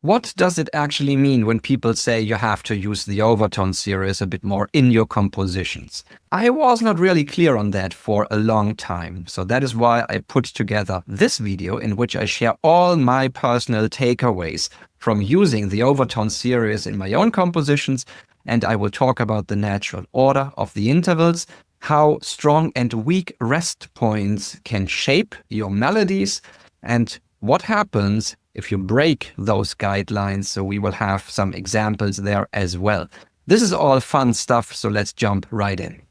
What does it actually mean when people say you have to use the overtone series a bit more in your compositions? I was not really clear on that for a long time, so that is why I put together this video in which I share all my personal takeaways from using the overtone series in my own compositions, and I will talk about the natural order of the intervals, how strong and weak rest points can shape your melodies, and what happens if you break those guidelines. So we will have some examples there as well. This is all fun stuff, so let's jump right in.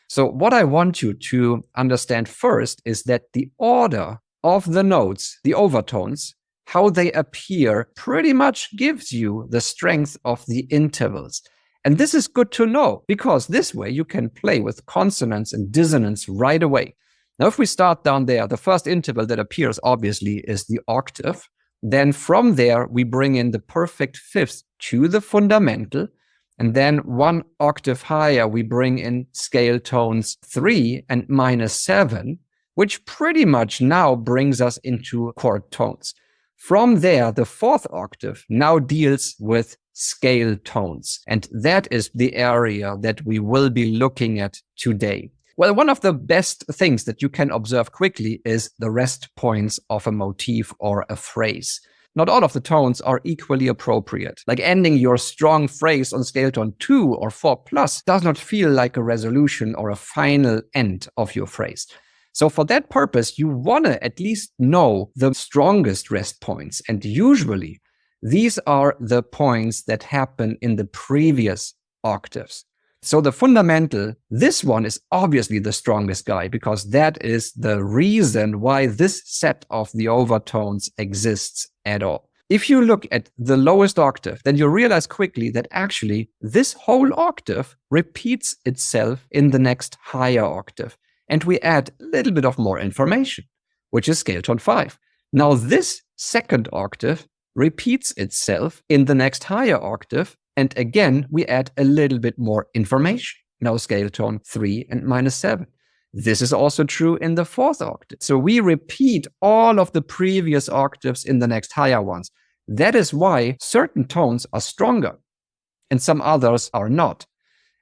So what I want you to understand first is that the order of the notes, the overtones, how they appear pretty much gives you the strength of the intervals. And this is good to know because this way you can play with consonance and dissonance right away. Now, if we start down there, the first interval that appears obviously is the octave. Then from there, we bring in the perfect fifths to the fundamental. And then one octave higher, we bring in scale tones 3 and -7, which pretty much now brings us into chord tones. From there, the fourth octave now deals with scale tones. And that is the area that we will be looking at today. Well, one of the best things that you can observe quickly is the rest points of a motif or a phrase. Not all of the tones are equally appropriate. Like ending your strong phrase on scale tone 2 or 4+ does not feel like a resolution or a final end of your phrase. So for that purpose, you want to at least know the strongest rest points. And usually, these are the points that happen in the previous octaves. So the fundamental, this one is obviously the strongest guy because that is the reason why this set of the overtones exists at all. If you look at the lowest octave, then you realize quickly that actually this whole octave repeats itself in the next higher octave. And we add a little bit of more information, which is scale tone 5. Now this second octave repeats itself in the next higher octave. And again, we add a little bit more information. Now scale tone 3 and -7. This is also true in the fourth octave. So we repeat all of the previous octaves in the next higher ones. That is why certain tones are stronger and some others are not.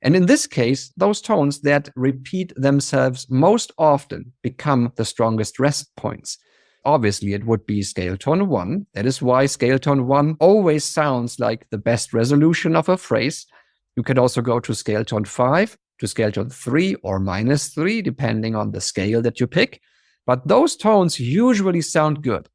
And in this case, those tones that repeat themselves most often become the strongest rest points. Obviously, it would be scale tone 1. That is why scale tone 1 always sounds like the best resolution of a phrase. You could also go to scale tone 5, to scale tone 3 or -3, depending on the scale that you pick. But those tones usually sound good.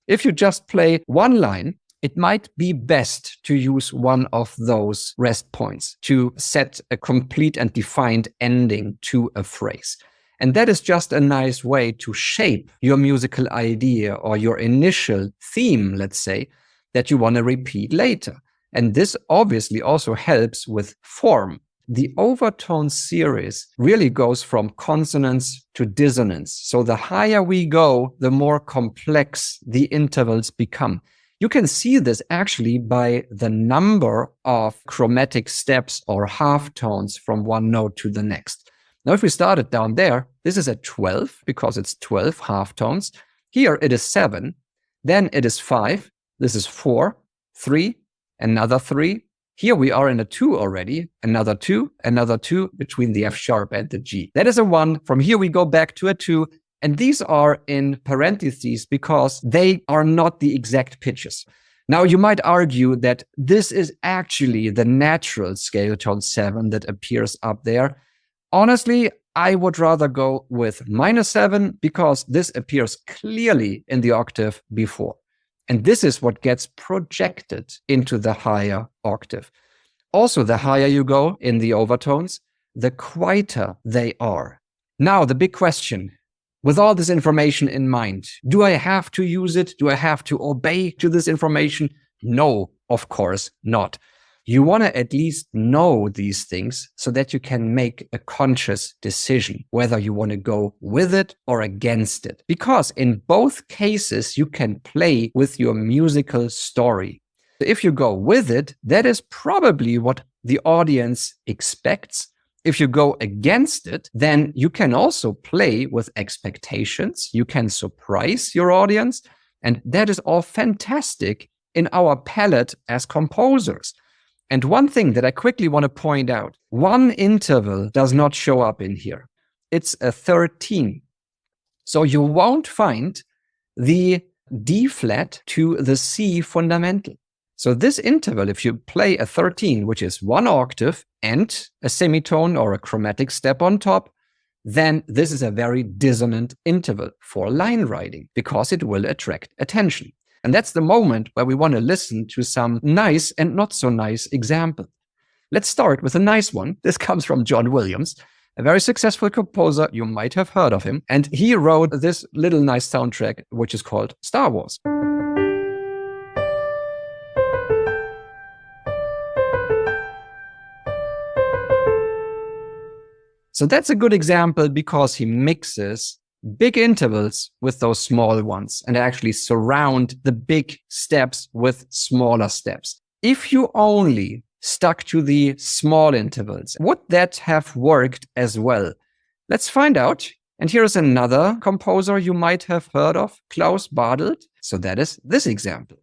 If you just play one line, it might be best to use one of those rest points to set a complete and defined ending to a phrase. And that is just a nice way to shape your musical idea or your initial theme, let's say, that you want to repeat later. And this obviously also helps with form. The overtone series really goes from consonance to dissonance. So the higher we go, the more complex the intervals become. You can see this actually by the number of chromatic steps or halftones from one note to the next. Now, if we started down there, this is at 12 because it's 12 halftones. Here it is 7, then it is 5, this is 4, 3, another 3. Here we are in a 2 already, another 2 between the F sharp and the G. That is a 1. From here we go back to a 2, and these are in parentheses because they are not the exact pitches. Now, you might argue that this is actually the natural scale tone 7 that appears up there. Honestly, I would rather go with -7 because this appears clearly in the octave before. And this is what gets projected into the higher octave. Also, the higher you go in the overtones, the quieter they are. Now, the big question, with all this information in mind, do I have to use it? Do I have to obey to this information? No, of course not. You want to at least know these things so that you can make a conscious decision whether you want to go with it or against it. Because in both cases, you can play with your musical story. If you go with it, that is probably what the audience expects. If you go against it, then you can also play with expectations. You can surprise your audience. And that is all fantastic in our palette as composers. And one thing that I quickly want to point out, one interval does not show up in here. It's a 13. So you won't find the D flat to the C fundamental. So this interval, if you play a 13, which is one octave and a semitone or a chromatic step on top, then this is a very dissonant interval for line writing because it will attract attention. And that's the moment where we want to listen to some nice and not so nice examples. Let's start with a nice one. This comes from John Williams, a very successful composer. You might have heard of him. And he wrote this little nice soundtrack, which is called Star Wars. So that's a good example because he mixes big intervals with those small ones and actually surround the big steps with smaller steps. If you only stuck to the small intervals, would that have worked as well? Let's find out. And here's another composer you might have heard of, Klaus Badelt. So that is this example.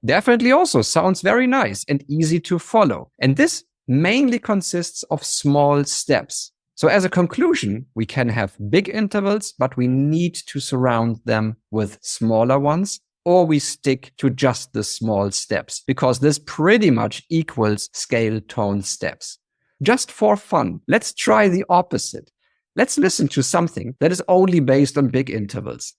Definitely also sounds very nice and easy to follow. And this mainly consists of small steps. So as a conclusion, we can have big intervals, but we need to surround them with smaller ones, or we stick to just the small steps, because this pretty much equals scale tone steps. Just for fun, let's try the opposite. Let's listen to something that is only based on big intervals.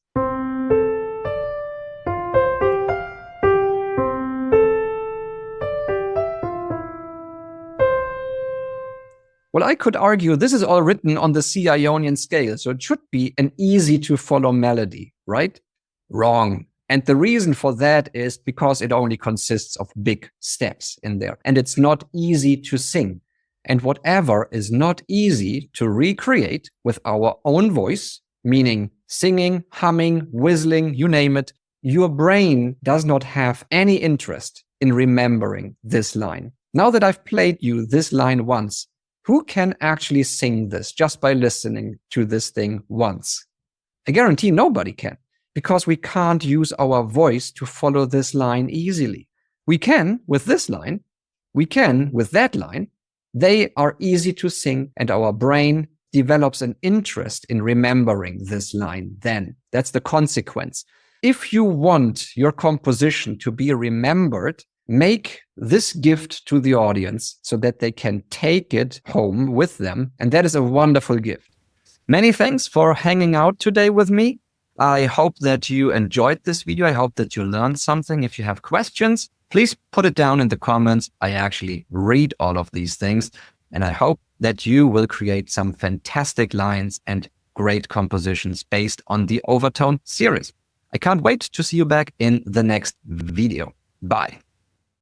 Well, I could argue this is all written on the C Ionian scale, so it should be an easy to follow melody, right? Wrong. And the reason for that is because it only consists of big steps in there, and it's not easy to sing. And whatever is not easy to recreate with our own voice, meaning singing, humming, whistling, you name it, your brain does not have any interest in remembering this line. Now that I've played you this line once, who can actually sing this just by listening to this thing once? I guarantee nobody can, because we can't use our voice to follow this line easily. We can with this line, we can with that line. They are easy to sing, and our brain develops an interest in remembering this line then. That's the consequence. If you want your composition to be remembered, make this gift to the audience so that they can take it home with them. And that is a wonderful gift. Many thanks for hanging out today with me. I hope that you enjoyed this video. I hope that you learned something. If you have questions, please put it down in the comments. I actually read all of these things. And I hope that you will create some fantastic lines and great compositions based on the Overtone series. I can't wait to see you back in the next video. Bye.